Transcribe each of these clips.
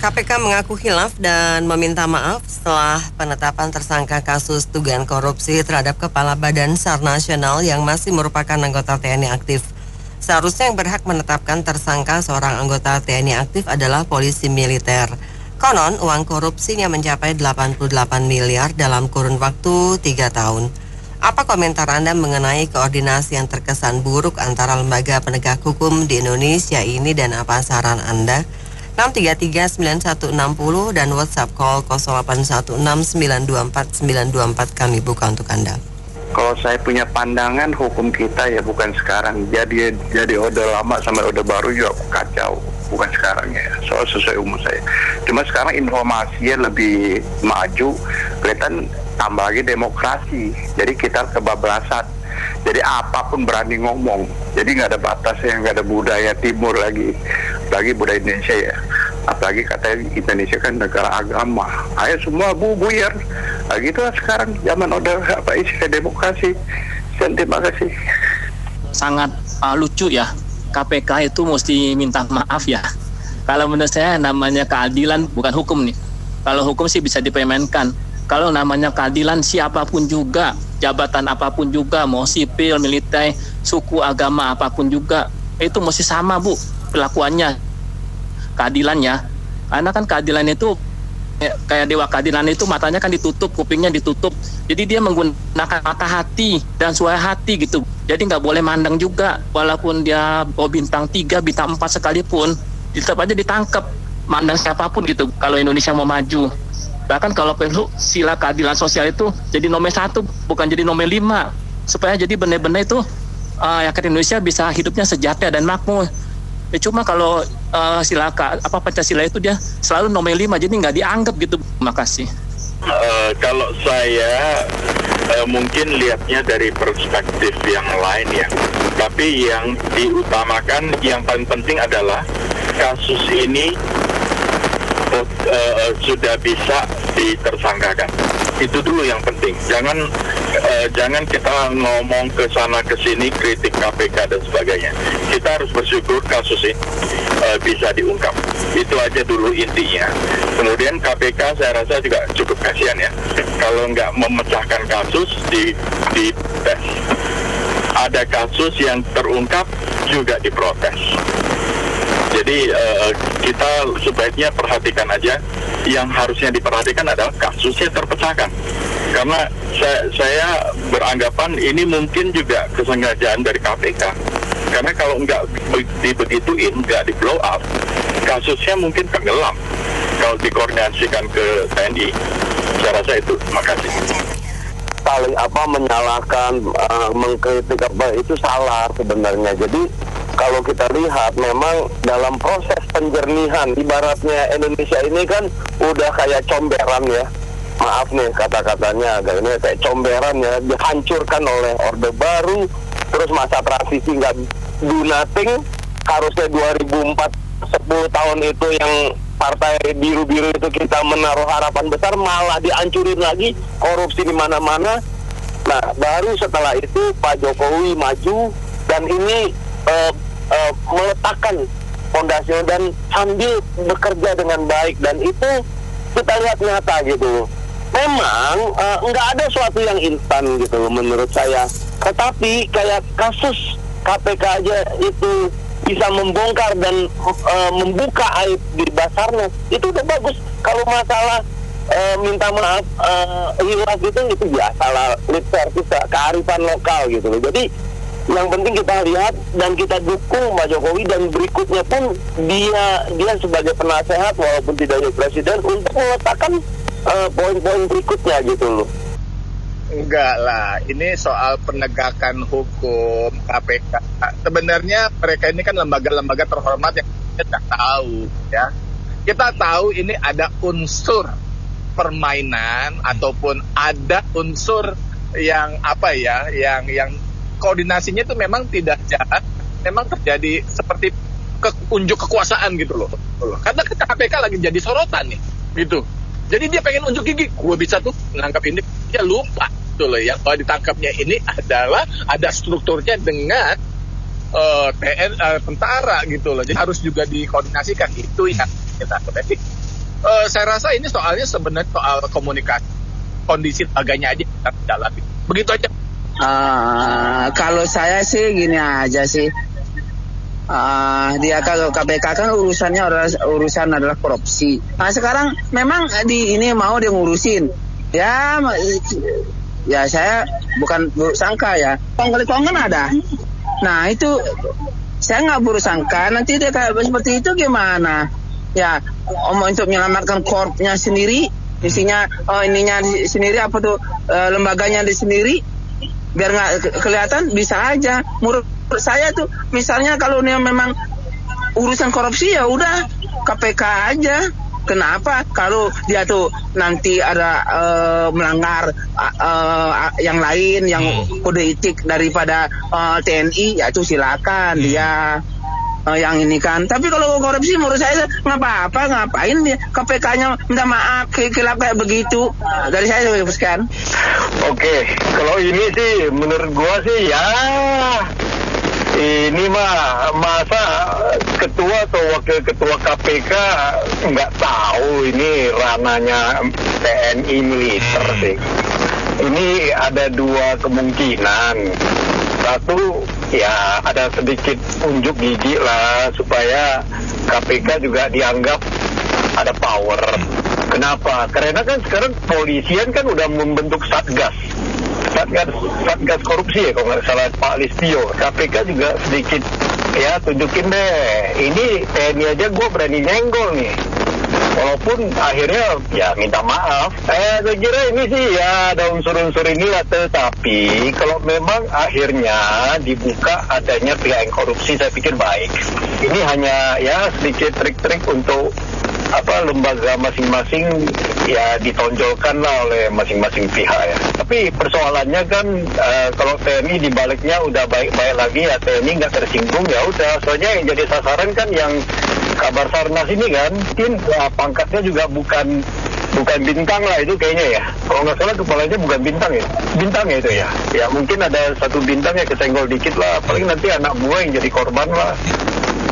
KPK mengaku khilaf dan meminta maaf setelah penetapan tersangka kasus dugaan korupsi terhadap Kepala Badan SAR Nasional yang masih merupakan anggota TNI aktif. Seharusnya yang berhak menetapkan tersangka seorang anggota TNI aktif adalah polisi militer. Konon uang korupsinya mencapai 88 miliar dalam kurun waktu 3 tahun. Apa komentar Anda mengenai koordinasi yang terkesan buruk antara lembaga penegak hukum di Indonesia ini dan apa saran Anda? 633-9160 dan WhatsApp call 0816924924 kami buka untuk Anda. Kalau saya punya pandangan hukum kita ya bukan sekarang. Jadi orde lama sampai orde baru juga kacau. Bukan sekarang ya, soal sesuai umur saya. Cuma sekarang informasinya lebih maju, kelihatan tambah lagi demokrasi. Jadi kita kebablasan. Jadi apapun berani ngomong. Jadi nggak ada batasnya, nggak ada budaya timur lagi budaya Indonesia ya. Apalagi katanya Indonesia kan negara agama. Ayo semua buyar. Nah, gitu lah sekarang zaman udah isi demokrasi. Terima kasih. Sangat lucu ya. KPK itu mesti minta maaf ya. Kalau menurut saya namanya keadilan bukan hukum nih. Kalau hukum sih bisa dipermainkan. Kalau namanya keadilan siapapun juga, jabatan apapun juga, mau sipil, militer, suku, agama apapun juga, itu mesti sama Bu perlakuannya, keadilannya. Karena kan keadilan itu kayak dewa keadilan itu matanya kan ditutup, kupingnya ditutup. Jadi dia menggunakan mata hati dan suara hati gitu. Jadi nggak boleh mandang juga, walaupun dia bintang 3, bintang 4 sekalipun, tetap aja ditangkap, mandang siapapun gitu. Kalau Indonesia mau maju. Bahkan kalau perlu sila keadilan sosial itu jadi nomor 1, bukan jadi nomor 5, supaya jadi benar-benar itu rakyat Indonesia bisa hidupnya sejahtera dan makmur. Cuma kalau Pancasila itu dia selalu nomor 5, jadi nggak dianggap gitu. Makasih. Kalau saya mungkin lihatnya dari perspektif yang lain ya. Tapi yang diutamakan, yang paling penting adalah kasus ini sudah bisa ditersangkakan. Itu dulu yang penting. Jangan kita ngomong ke sana ke sini kritik KPK dan sebagainya. Kita harus bersyukur kasus ini bisa diungkap. Itu aja dulu intinya. Kemudian KPK saya rasa juga cukup kasihan ya. Kalau nggak memecahkan kasus di tes. Ada kasus yang terungkap juga diprotes. Jadi kita sebaiknya perhatikan aja, yang harusnya diperhatikan adalah kasusnya terpecahkan. Karena saya beranggapan ini mungkin juga kesengajaan dari KPK. Karena kalau nggak dibegituin, nggak di blow up, kasusnya mungkin tenggelam kalau dikoordinasikan ke TNI. Saya rasa itu. Terima kasih. Paling menyalahkan, mengkritik itu salah sebenarnya. Jadi kalau kita lihat memang dalam proses penjernihan, ibaratnya Indonesia ini kan udah kayak comberan ya. Maaf nih kata-katanya agak ini kayak comberan ya, dihancurkan oleh Orde Baru, terus masa transisi nggak do nothing, harusnya 2004 10 tahun itu yang partai biru-biru itu kita menaruh harapan besar, malah dihancurin lagi, korupsi di mana-mana. Nah, baru setelah itu Pak Jokowi maju dan ini meletakkan fondasinya dan sambil bekerja dengan baik, dan itu kita lihat nyata gitu. Memang nggak ada suatu yang instan gitu menurut saya, tetapi kayak kasus KPK aja itu bisa membongkar dan membuka aib di Basarnas, itu udah bagus. Kalau masalah minta maaf hilaf itu biasa lah, lip service, kearifan lokal gitu loh. Jadi yang penting kita lihat dan kita dukung Pak Jokowi, dan berikutnya pun dia sebagai penasehat walaupun tidak jadi presiden untuk meletakkan poin-poin berikutnya gitu loh. Enggak lah, ini soal penegakan hukum KPK. Sebenarnya mereka ini kan lembaga-lembaga terhormat yang kita tahu ya. Kita tahu ini ada unsur permainan ataupun ada unsur yang yang koordinasinya itu memang tidak jahat, memang terjadi seperti unjuk kekuasaan gitu loh. Karena KPK lagi jadi sorotan nih, gitu. Jadi dia pengen unjuk gigi, gue bisa tuh menangkap ini, dia lupa gitu loh ya. Kalau ditangkapnya ini adalah ada strukturnya dengan tentara gitu loh. Jadi harus juga dikoordinasikan, itu yang kita ketahui. Saya rasa ini soalnya sebenarnya soal komunikasi, kondisi lembaganya aja kita jalan. Begitu aja. Kalau saya sih gini aja sih. Dia kalau KPK kan urusan adalah korupsi. Nah sekarang memang ini mau dia ngurusin. Ya saya bukan buruk sangka ya. Kong kan ada. Nah itu saya nggak buruk sangka. Nanti dia kayak seperti itu gimana? Ya untuk menyelamatkan korupnya sendiri, isinya ininya sendiri apa tuh lembaganya di sendiri, biar nggak kelihatan bisa aja. Menurut saya tuh misalnya kalau dia memang urusan korupsi ya udah KPK aja. Kenapa kalau dia tuh nanti ada melanggar yang lain yang kode etik daripada TNI ya itu silakan dia yang ini kan. Tapi kalau korupsi menurut saya ngapain dia KPK-nya minta maaf kayak begitu. Dari saya sekian. Oke, kalau ini sih menurut gua sih ya ini mah masa ketua atau wakil ketua KPK nggak tahu ini ranahnya TNI militer sih. Ini ada dua kemungkinan. Satu, ya ada sedikit unjuk gigi lah supaya KPK juga dianggap ada power. Kenapa? Karena kan sekarang polisian kan udah membentuk satgas korupsi ya kalau nggak salah Pak Listio. KPK juga sedikit ya tunjukin deh, ini TNI aja gue berani nyenggol nih, walaupun akhirnya ya minta maaf. Saya kira ini sih ya ada unsur-unsur inilah, tetapi kalau memang akhirnya dibuka adanya pihak yang korupsi, saya pikir baik. Ini hanya ya sedikit trik-trik untuk lembaga masing-masing ya ditonjolkan lah oleh masing-masing pihak ya. Tapi persoalannya kan kalau TNI dibaliknya udah baik-baik lagi ya, TNI nggak tersinggung ya udah. Soalnya yang jadi sasaran kan yang kabar Sarnas ini kan, mungkin pangkatnya juga bukan bintang lah itu kayaknya ya. Kalau nggak salah kepalanya bukan bintang ya itu ya. Ya mungkin ada satu bintang ya kesenggol dikit lah, paling nanti anak buah yang jadi korban lah.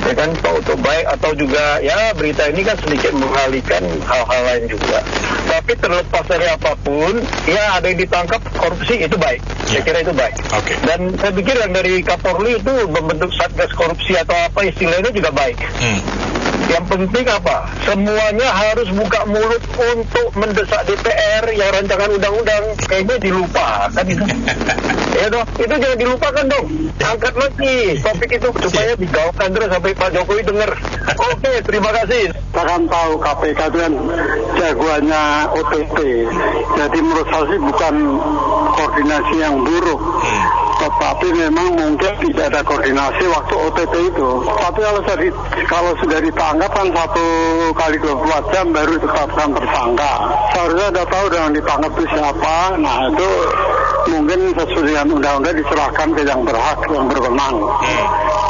Ya kan, itu baik atau juga ya berita ini kan sedikit mengalihkan hal-hal lain juga. Tapi terlepas dari apapun, ya ada yang ditangkap korupsi itu baik. Saya kira itu baik. Okay. Dan saya pikir yang dari Kapolri itu membentuk satgas korupsi atau apa istilahnya juga baik. Yang penting apa? Semuanya harus buka mulut untuk mendesak DPR yang rancangan undang-undang. Kayaknya dilupakan itu. Ya dong, itu jangan dilupakan dong. Angkat lagi topik itu supaya digaungkan terus sampai Pak Jokowi dengar. Oke, terima kasih. Kita kan tahu KPK itu kan jagoannya OTT. Jadi menurut saya sih bukan koordinasi yang buruk. Tetapi memang mungkin tidak ada koordinasi waktu OTT itu. Tapi kalau sudah ditangkap kan 1 kali 24 jam baru ditetapkan tersangka. Seharusnya sudah tahu dengan ditangkap itu siapa. Nah itu mungkin sesuai dengan undang-undang diserahkan ke yang berhak, yang berwenang.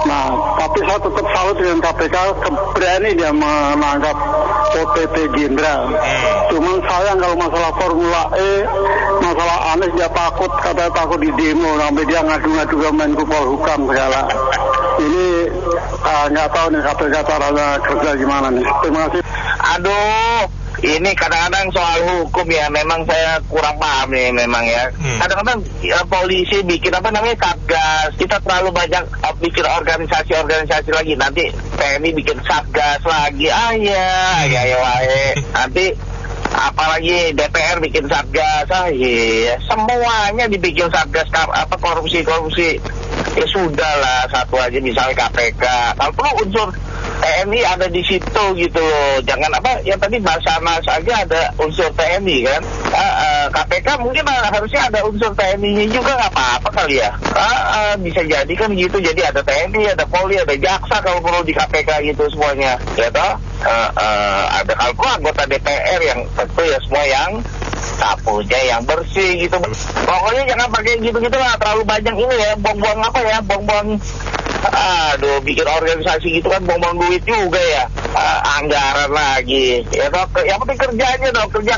Nah tapi saya tetap salut dengan KPK berani dia menangkap OTT jenderal. Cuman sayang kalau masalah Formula E, masalah Anies dia katanya takut di demo sampai dia ngadu-ngadu ke Menko Polhukam segala. Ini nggak tahu nih KPK caranya kerja gimana nih. Terima kasih. Aduh, ini kadang-kadang soal hukum ya memang saya kurang paham nih memang ya. Kadang-kadang polisi bikin satgas, kita terlalu banyak bikin organisasi lagi, nanti TNI bikin satgas lagi, nanti apalagi DPR bikin satgas, semuanya dibikin satgas korupsi. Ya sudah lah, satu aja misalnya KPK. Kalau perlu unsur TNI ada di situ gitu loh. Jangan yang tadi Basarnas aja ada unsur TNI kan. KPK mungkin harusnya ada unsur TNI-nya juga, nggak apa-apa kali ya. Bisa jadi kan gitu. Jadi ada TNI, ada Polri, ada jaksa kalau perlu di KPK gitu semuanya. Ya toh? Ada kalau perlu anggota DPR yang tentu ya semua yang sapunya yang bersih gitu. Pokoknya jangan pakai gitu-gitu lah, terlalu banyak ini ya, buang-buang bikin organisasi gitu kan buang-buang duit juga ya, anggaran lagi ya toh. Yang penting kerjanya dong, kerja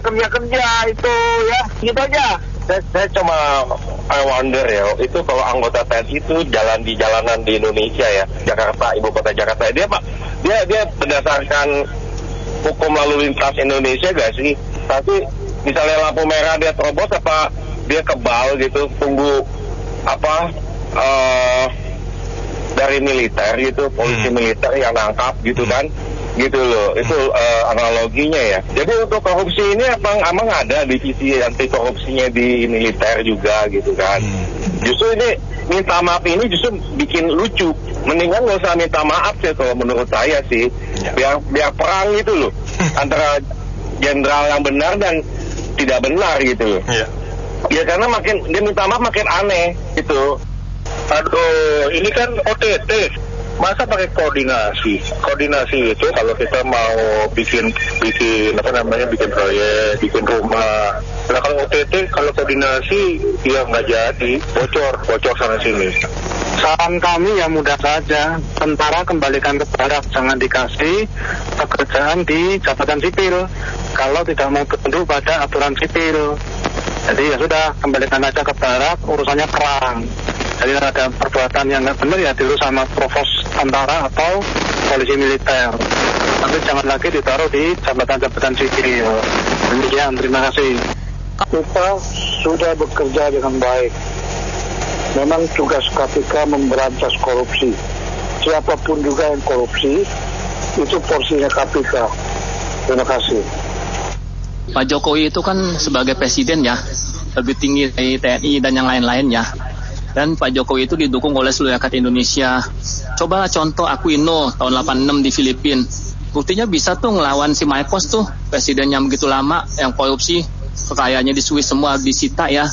itu ya, gitu aja. Saya cuma wonder ya, itu kalau anggota TNI itu jalan di jalanan di Indonesia ya, Jakarta, ibu kota Jakarta, dia berdasarkan hukum lalu lintas Indonesia gak sih? Tapi misalnya lampu merah dia terobos apa dia kebal gitu, tunggu apa dari militer gitu, polisi militer yang nangkap gitu kan, gitu loh. Itu analoginya ya. Jadi untuk korupsi ini emang ada divisi anti korupsinya di militer juga gitu kan. Justru ini minta maaf ini justru bikin lucu. Mendingan nggak usah minta maaf sih kalau menurut saya sih. Biar perang gitu loh antara jenderal yang benar dan tidak benar gitu loh. Ya karena makin dia minta maaf makin aneh gitu. Aduh, ini kan OTT. Masa pakai koordinasi? Koordinasi itu kalau kita mau bikin proyek, bikin rumah. Nah kalau OTT, kalau koordinasi ya nggak jadi, bocor sana sini. Saran kami ya mudah saja, tentara kembalikan ke barak, jangan dikasih pekerjaan di jabatan sipil kalau tidak mau tunduk pada aturan sipil. Jadi ya sudah, kembalikan aja ke barak, urusannya perang. Jadi ada perbuatan yang nggak benar ya diurus sama provos tentara atau polisi militer. Tapi jangan lagi ditaruh di jabatan-jabatan sipil. Demikian, terima kasih. Kita sudah bekerja dengan baik. Memang tugas KPK memberantas korupsi. Siapapun juga yang korupsi, itu porsinya KPK. Terima kasih. Pak Jokowi itu kan sebagai presiden ya, lebih tinggi dari TNI dan yang lain-lain ya. Dan Pak Jokowi itu didukung oleh seluruh rakyat Indonesia. Coba contoh Aquino tahun 86 di Filipina. Buktinya bisa tuh ngelawan si Marcos tuh, presidennya begitu lama yang korupsi, kekayaannya di Swiss semua disita ya.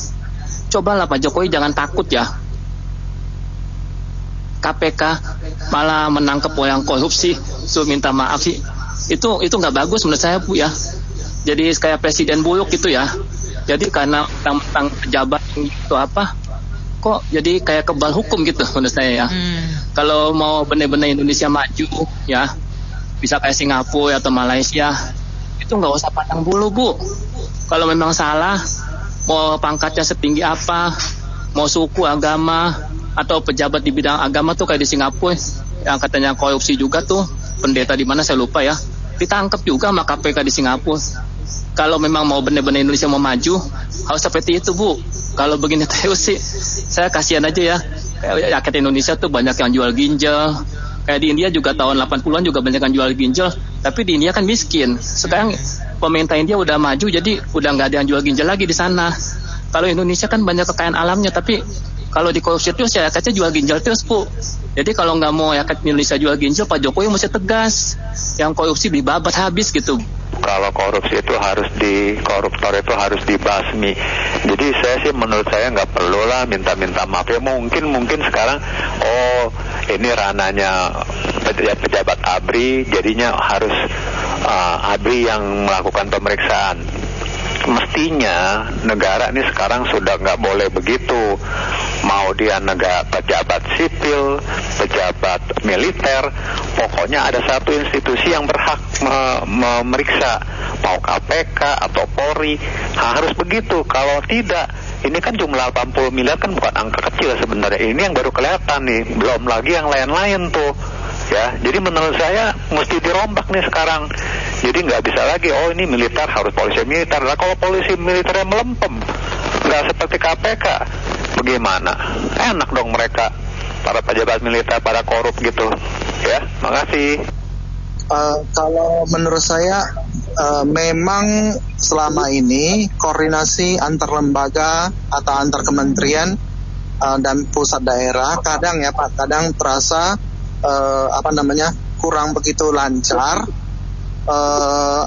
Cobalah Pak Jokowi jangan takut ya. KPK malah menangkap orang korupsi, so minta maaf sih. Itu nggak bagus menurut saya Bu ya. Jadi kayak presiden buluk gitu ya. Jadi karena tentang pejabat itu apa, kok jadi kayak kebal hukum gitu menurut saya ya. Kalau mau benar-benar Indonesia maju ya, bisa kayak Singapura atau Malaysia, itu nggak usah pandang bulu Bu. Kalau memang salah, mau pangkatnya setinggi apa, mau suku, agama, atau pejabat di bidang agama tuh kayak di Singapura yang katanya korupsi juga tuh, pendeta di mana saya lupa ya, ditangkap juga sama KPK di Singapura. Kalau memang mau benar-benar Indonesia mau maju, harus seperti itu Bu. Kalau begini terus sih, saya kasihan aja ya. Kayak rakyat Indonesia tuh banyak yang jual ginjal. Kayak di India juga tahun 80-an juga banyak yang jual ginjal. Tapi di India kan miskin. Sekarang pemerintah India udah maju, jadi udah nggak ada yang jual ginjal lagi di sana. Kalau Indonesia kan banyak kekayaan alamnya, tapi kalau di korupsi terus ya rakyatnya jual ginjal terus Bu. Jadi kalau nggak mau rakyat Indonesia jual ginjal, Pak Jokowi mesti tegas. Yang korupsi dibabat habis gitu. Kalau korupsi itu koruptor itu harus dibasmi. Jadi saya sih menurut saya nggak perlu lah minta maaf ya. Mungkin sekarang ini rananya pejabat ABRI, jadinya harus ABRI yang melakukan pemeriksaan. Mestinya negara ini sekarang sudah nggak boleh begitu. Mau dia pejabat sipil, pejabat militer, pokoknya ada satu institusi yang berhak memeriksa, mau KPK atau Polri, harus begitu. Kalau tidak, ini kan jumlah 80 miliar kan bukan angka kecil sebenarnya. Ini yang baru kelihatan nih, belum lagi yang lain-lain tuh. Ya, jadi menurut saya mesti dirombak nih sekarang. Jadi nggak bisa lagi, ini militer harus polisi militer. Nah kalau polisi militernya melempem, nggak seperti KPK, bagaimana? Enak dong mereka, para pejabat militer, para korup gitu. Ya, makasih. Kalau menurut saya memang selama ini koordinasi antar lembaga atau antar kementerian dan pusat daerah kadang ya Pak, kadang terasa kurang begitu lancar,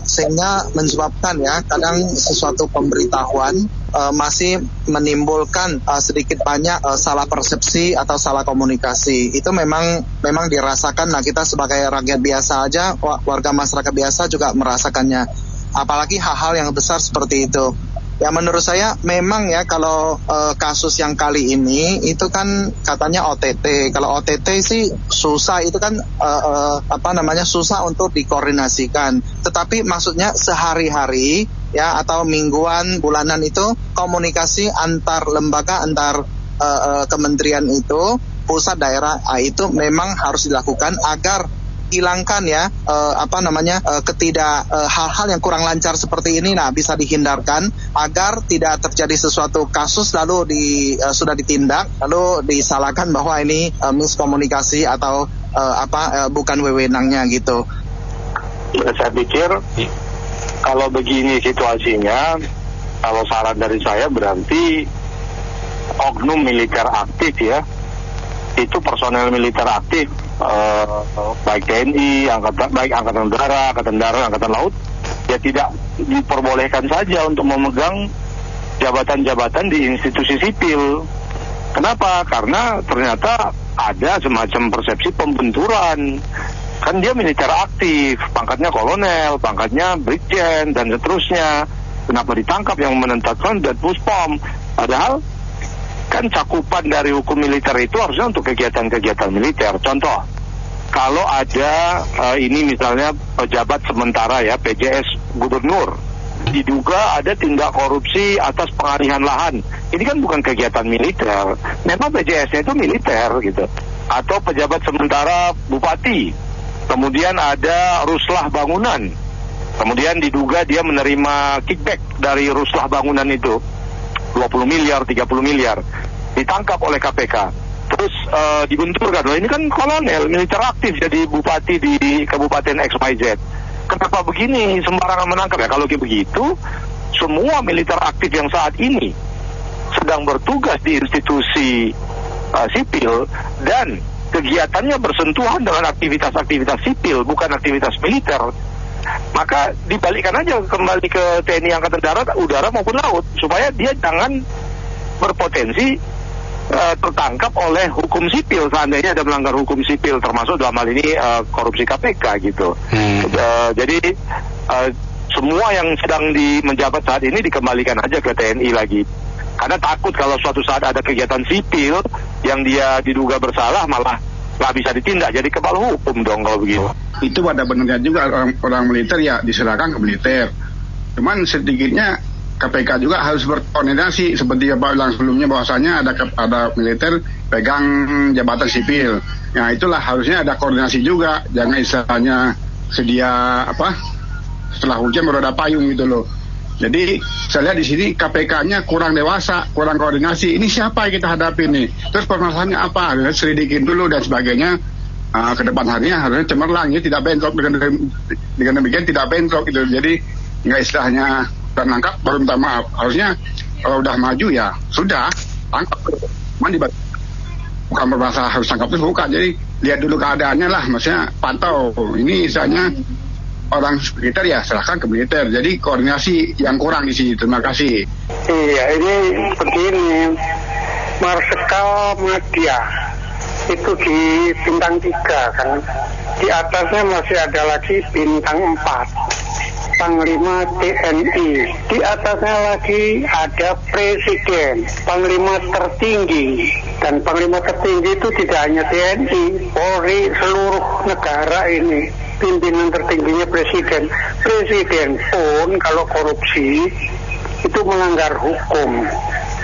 sehingga menyebabkan ya kadang sesuatu pemberitahuan masih menimbulkan sedikit banyak salah persepsi atau salah komunikasi. Itu memang dirasakan. Nah kita sebagai rakyat biasa aja, warga masyarakat biasa juga merasakannya. Apalagi hal-hal yang besar seperti itu. Ya menurut saya memang ya kalau kasus yang kali ini itu kan katanya OTT. Kalau OTT sih susah, itu kan susah untuk dikoordinasikan. Tetapi maksudnya sehari-hari ya atau mingguan, bulanan itu komunikasi antar lembaga, antar kementerian itu, pusat daerah itu memang harus dilakukan agar menghilangkan ya hal-hal yang kurang lancar seperti ini bisa dihindarkan agar tidak terjadi sesuatu kasus lalu sudah ditindak lalu disalahkan bahwa ini miskomunikasi atau bukan wewenangnya gitu. Saya pikir kalau begini situasinya, kalau saran dari saya berarti oknum militer aktif ya, itu personel militer aktif, baik TNI, baik Angkatan Udara, Angkatan Darat, Angkatan Laut, ya tidak diperbolehkan saja untuk memegang jabatan-jabatan di institusi sipil. Kenapa? Karena ternyata ada semacam persepsi pembenturan. Kan dia militer aktif, pangkatnya kolonel, pangkatnya brigjen, dan seterusnya. Kenapa ditangkap yang menentukan dan puspom? Padahal kan cakupan dari hukum militer itu harusnya untuk kegiatan-kegiatan militer. Contoh, kalau ada ini misalnya pejabat sementara ya, PJS gubernur, diduga ada tindak korupsi atas pengalihan lahan. Ini kan bukan kegiatan militer. Memang PJS-nya itu militer gitu. Atau pejabat sementara bupati, kemudian ada ruslah bangunan, kemudian diduga dia menerima kickback dari ruslah bangunan itu 20 miliar, 30 miliar, ditangkap oleh KPK. Terus dibenturkan, ini kan kolonel militer aktif jadi bupati di Kabupaten XYZ. Kenapa begini sembarangan menangkap ya? Kalau begitu, semua militer aktif yang saat ini sedang bertugas di institusi sipil dan kegiatannya bersentuhan dengan aktivitas-aktivitas sipil, bukan aktivitas militer, maka dibalikkan aja kembali ke TNI Angkatan Darat, Udara maupun Laut, supaya dia jangan berpotensi tertangkap oleh hukum sipil seandainya ada melanggar hukum sipil, termasuk dalam hal ini korupsi KPK gitu. Jadi semua yang sedang menjabat saat ini dikembalikan aja ke TNI lagi. Karena takut kalau suatu saat ada kegiatan sipil yang dia diduga bersalah malah nggak bisa ditindak, jadi kebal hukum dong kalau begitu. Itu pada benarnya juga orang militer ya diserahkan ke militer. Cuman sedikitnya KPK juga harus berkoordinasi seperti Bapak bilang sebelumnya bahwasanya ada militer pegang jabatan sipil. Nah itulah harusnya ada koordinasi juga, jangan istilahnya sedia setelah hujan baru ada payung gitu loh. Jadi saya lihat di sini KPK-nya kurang dewasa, kurang koordinasi. Ini siapa yang kita hadapi nih? Terus permasalahannya apa? Selidikin dulu dan sebagainya. Ke depan harinya harusnya cemerlang, ya tidak bentrok dengan demikian tidak bentrok gitu. Jadi nggak istilahnya nangkap baru minta maaf. Harusnya kalau udah maju ya sudah tangkap. Bukan bermasalah harus tangkap itu bukan. Jadi lihat dulu keadaannya lah, maksudnya pantau. Ini istilahnya orang militer ya serahkan ke militer. Jadi koordinasi yang kurang di sini. Terima kasih. Iya, ini begini, Marsikal Madya itu di bintang 3 kan. Di atasnya masih ada lagi bintang 4. Panglima TNI. Di atasnya lagi ada Presiden, Panglima tertinggi. Dan Panglima tertinggi itu tidak hanya TNI, Polri, seluruh negara ini. Pimpinan tertingginya Presiden. Presiden pun kalau korupsi itu melanggar hukum,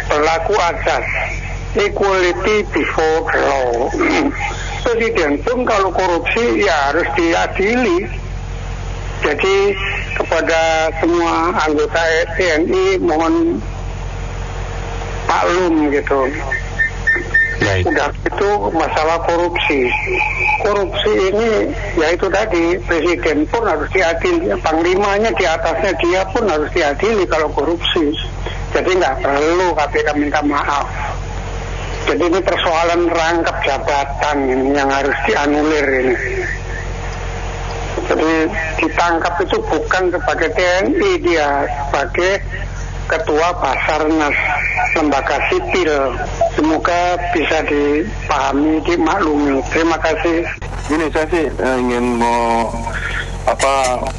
berlaku azas, equality before the law. Presiden pun kalau korupsi ya harus diadili. Jadi kepada semua anggota TNI mohon maklum gitu. Udah itu masalah korupsi. Korupsi ini ya itu tadi, presiden pun harus diadili, panglimanya di atasnya dia pun harus diadili kalau korupsi. Jadi nggak perlu KPK minta maaf. Jadi ini persoalan rangkap jabatan ini yang harus dianulir ini. Jadi ditangkap itu bukan sebagai TNI, dia sebagai Ketua Basarnas, lembaga sipil. Semoga bisa dipahami, dimaklumi. Terima kasih. Ini saya sih ingin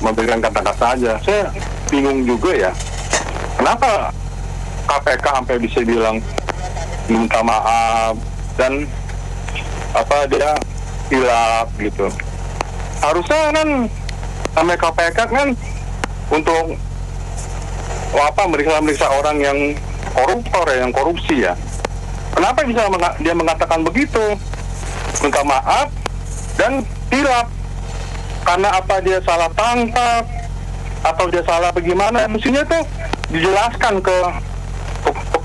memberikan kata-kata aja. Saya bingung juga ya, kenapa KPK sampai bisa bilang minta maaf dan dia hilaf gitu. Harusnya kan sampai KPK kan untuk meriksa orang yang koruptor ya, yang korupsi ya. Kenapa bisa dia mengatakan begitu? Minta maaf dan hilaf. karena apa dia salah tangkap atau dia salah bagaimana, mestinya tuh dijelaskan ke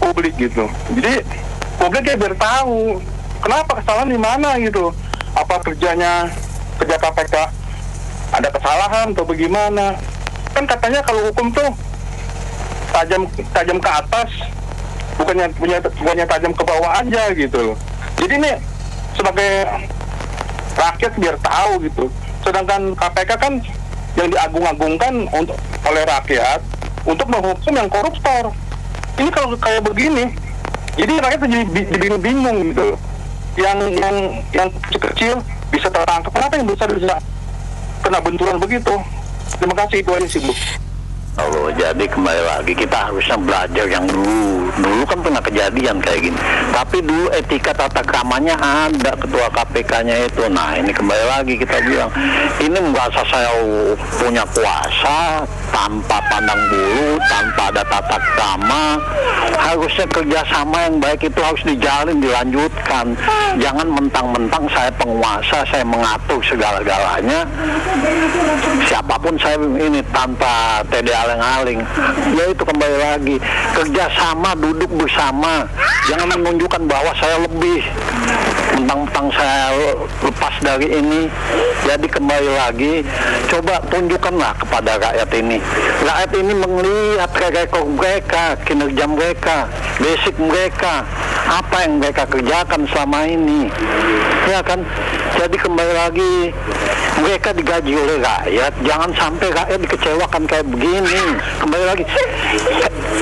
publik gitu. Jadi publiknya biar tahu kenapa kesalahan di mana gitu. Apa kerja KPK ada kesalahan atau bagaimana? Kan katanya kalau hukum tuh tajam ke atas, bukannya tajam ke bawah aja gitu. Jadi nih sebagai rakyat biar tahu gitu. Sedangkan KPK kan yang diagung-agungkan oleh rakyat untuk menghukum yang koruptor. Ini kalau kayak begini, jadi rakyat jadi bingung gitu. Yang kecil bisa tertangkap, kenapa yang besar bisa kena benturan begitu? Terima kasih, itu aja sih, Bu. Oh, jadi kembali lagi kita harusnya belajar yang dulu kan pernah kejadian kayak gini, tapi dulu etika tata kramanya ada ketua KPK-nya itu. Nah ini kembali lagi kita bilang ini merasa saya punya kuasa tanpa pandang bulu, tanpa ada tata krama. Harusnya kerjasama yang baik itu harus dijalin, dilanjutkan. Jangan mentang-mentang saya penguasa, saya mengatur segala-galanya, siapapun saya ini tanpa TDA aling-aling. Ya itu kembali lagi kerjasama, duduk bersama, jangan menunjukkan bahwa saya lebih, mentang-mentang saya lepas dari ini. Jadi kembali lagi coba tunjukkanlah kepada rakyat ini melihat rekor mereka, kinerja mereka, basic mereka, apa yang mereka kerjakan selama ini, ya kan. Jadi kembali lagi mereka digaji oleh rakyat, jangan sampai rakyat dikecewakan kayak begini. Kembali lagi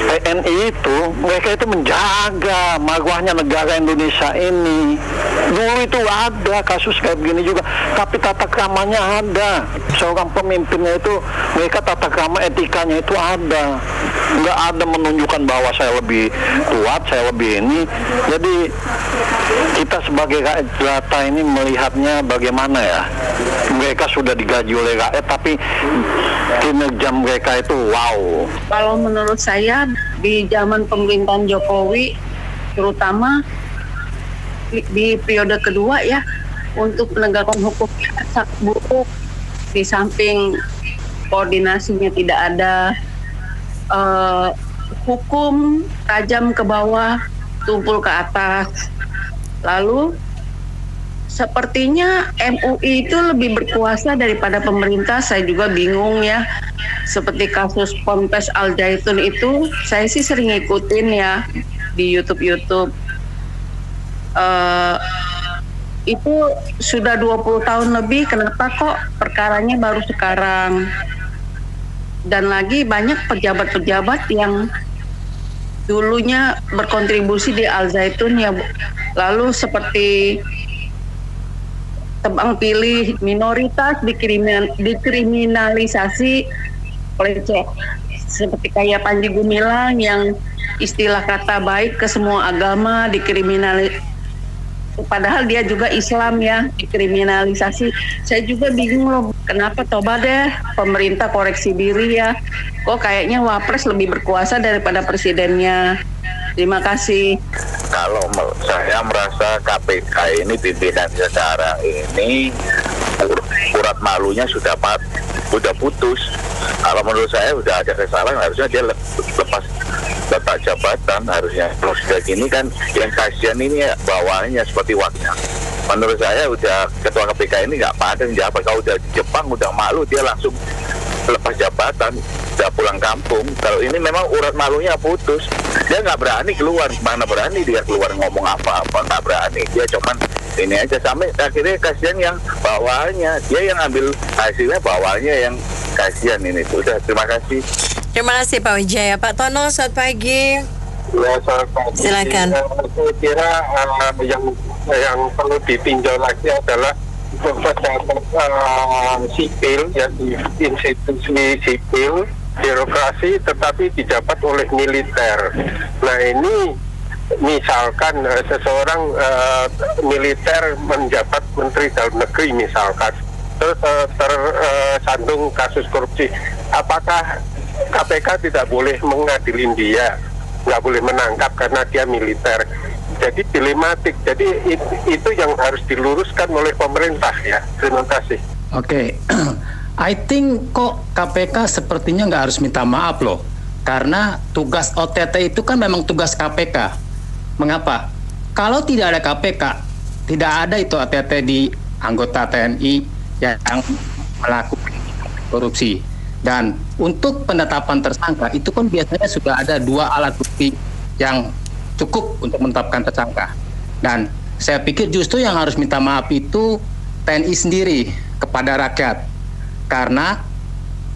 TNI itu mereka itu menjaga marwahnya negara Indonesia ini. Dulu itu ada kasus kayak begini juga, tapi tata kramanya ada. Seorang pemimpinnya itu mereka tata krama etikanya itu ada. Nggak ada menunjukkan bahwa saya lebih kuat, saya lebih ini. Jadi kita sebagai rakyat jelata ini melihatnya bagaimana ya? Mereka sudah digaji oleh rakyat, tapi kinerja mereka itu wow. Kalau menurut saya di zaman pemerintahan Jokowi, terutama di periode kedua ya, untuk penegakan hukum sangat buruk. Di samping koordinasinya tidak ada, hukum tajam ke bawah, tumpul ke atas. Lalu sepertinya MUI itu lebih berkuasa daripada pemerintah. Saya juga bingung ya. Seperti kasus Ponpes Al Zaitun itu, saya sih sering ngikutin ya di YouTube. Itu sudah 20 tahun lebih, kenapa kok perkaranya baru sekarang? Dan lagi banyak pejabat-pejabat yang dulunya berkontribusi di Al Zaitun ya, lalu seperti tebang pilih minoritas dikriminalisasi oleh seperti kayak Panji Gumilang yang istilah kata baik ke semua agama dikriminalisasi, padahal dia juga Islam ya, dikriminalisasi. Saya juga bingung loh, kenapa coba deh pemerintah koreksi diri ya, kok kayaknya Wapres lebih berkuasa daripada presidennya. Terima kasih. Kalau saya merasa KPK ini pimpinan sekarang ini urat malunya sudah putus. Kalau menurut saya sudah ada kesalahan, harusnya dia lepas letak jabatan harusnya. Kalau sudah gini kan yang kasihan ini ya bawahnya seperti wakilnya. Menurut saya udah ketua KPK ini nggak pandang jabat. Kalau udah di Jepang udah malu dia langsung lepas jabatan, udah pulang kampung. Kalau ini memang urat malunya putus, dia nggak berani keluar. Mana berani dia keluar ngomong apa-apa, nggak berani. Dia cuman ini aja, sampai akhirnya kasihan yang bawahnya, dia yang ambil hasilnya, bawahnya yang kasihan ini. Udah, terima kasih. Terima kasih Pak Wijaya. Pak Tono, selamat pagi. Ya, selamat pagi. Silakan. Saya kira yang perlu ditinjau lagi adalah pejabat sipil, ya, institusi sipil, birokrasi, tetapi dijabat oleh militer. Nah ini misalkan seseorang militer menjabat Menteri Dalam Negeri misalkan, terus tersandung kasus korupsi, apakah KPK tidak boleh mengadili dia, nggak boleh menangkap karena dia militer? Jadi dilematik. Jadi itu yang harus diluruskan oleh pemerintah ya. Terima kasih. Oke. I think kok KPK sepertinya nggak harus minta maaf loh. Karena tugas OTT itu kan memang tugas KPK. Mengapa? Kalau tidak ada KPK, tidak ada itu OTT di anggota TNI yang melakukan korupsi. Dan untuk penetapan tersangka itu kan biasanya sudah ada 2 alat bukti yang cukup untuk menetapkan tersangka. Dan saya pikir justru yang harus minta maaf itu TNI sendiri kepada rakyat. Karena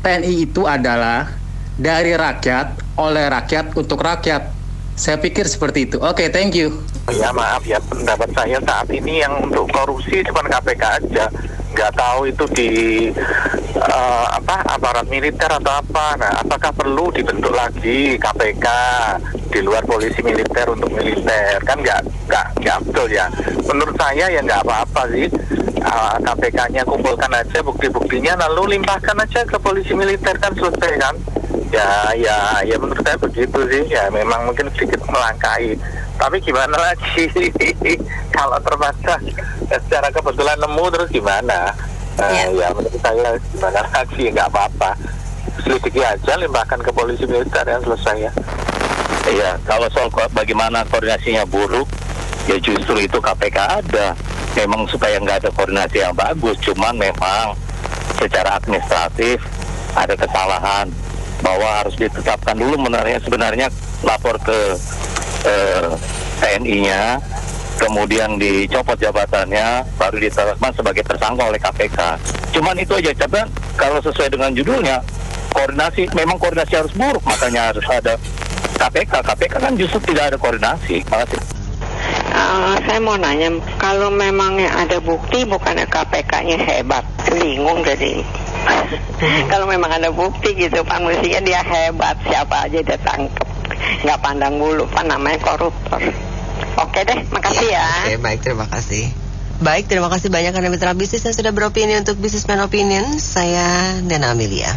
TNI itu adalah dari rakyat, oleh rakyat, untuk rakyat. Saya pikir seperti itu. Oke, thank you. Ya maaf ya, pendapat saya saat ini yang untuk korupsi cuma KPK aja. Nggak tahu itu di aparat militer atau apa. Nah, apakah perlu dibentuk lagi KPK di luar polisi militer untuk militer? Kan nggak betul ya. Menurut saya ya nggak apa-apa sih. KPK-nya kumpulkan aja bukti-buktinya, lalu limpahkan aja ke polisi militer, kan selesai kan? Ya menurut saya begitu sih. Ya memang mungkin sedikit melangkahi. Tapi gimana lagi kalau terpaksa secara kebetulan nemu terus gimana? Ya menurut saya gimana lagi, nggak apa-apa. Selidiki aja, limpahkan ke polisi militer, yang selesai ya. Iya, kalau soal bagaimana koordinasinya buruk, ya justru itu KPK ada. Memang supaya nggak ada koordinasi yang bagus, cuman memang secara administratif ada kesalahan bahwa harus ditetapkan dulu sebenarnya lapor ke TNI-nya, kemudian dicopot jabatannya, baru ditetapkan sebagai tersangka oleh KPK. Cuman itu aja, tapi kalau sesuai dengan judulnya, memang koordinasi harus buruk, makanya harus ada KPK. KPK kan justru tidak ada koordinasi. Makasih. Saya mau nanya, kalau memangnya ada bukti, bukannya KPK-nya hebat? Bingung jadi. Kalau memang ada bukti gitu, Pak, mestinya dia hebat, siapa aja dia tangkep, nggak pandang bulu, Pak, namanya koruptor. Oke deh, makasih ya. Oke, baik, terima kasih. Baik, terima kasih banyak karena mitra bisnis yang sudah beropini untuk Businessman Opinion. Saya Nena Amelia.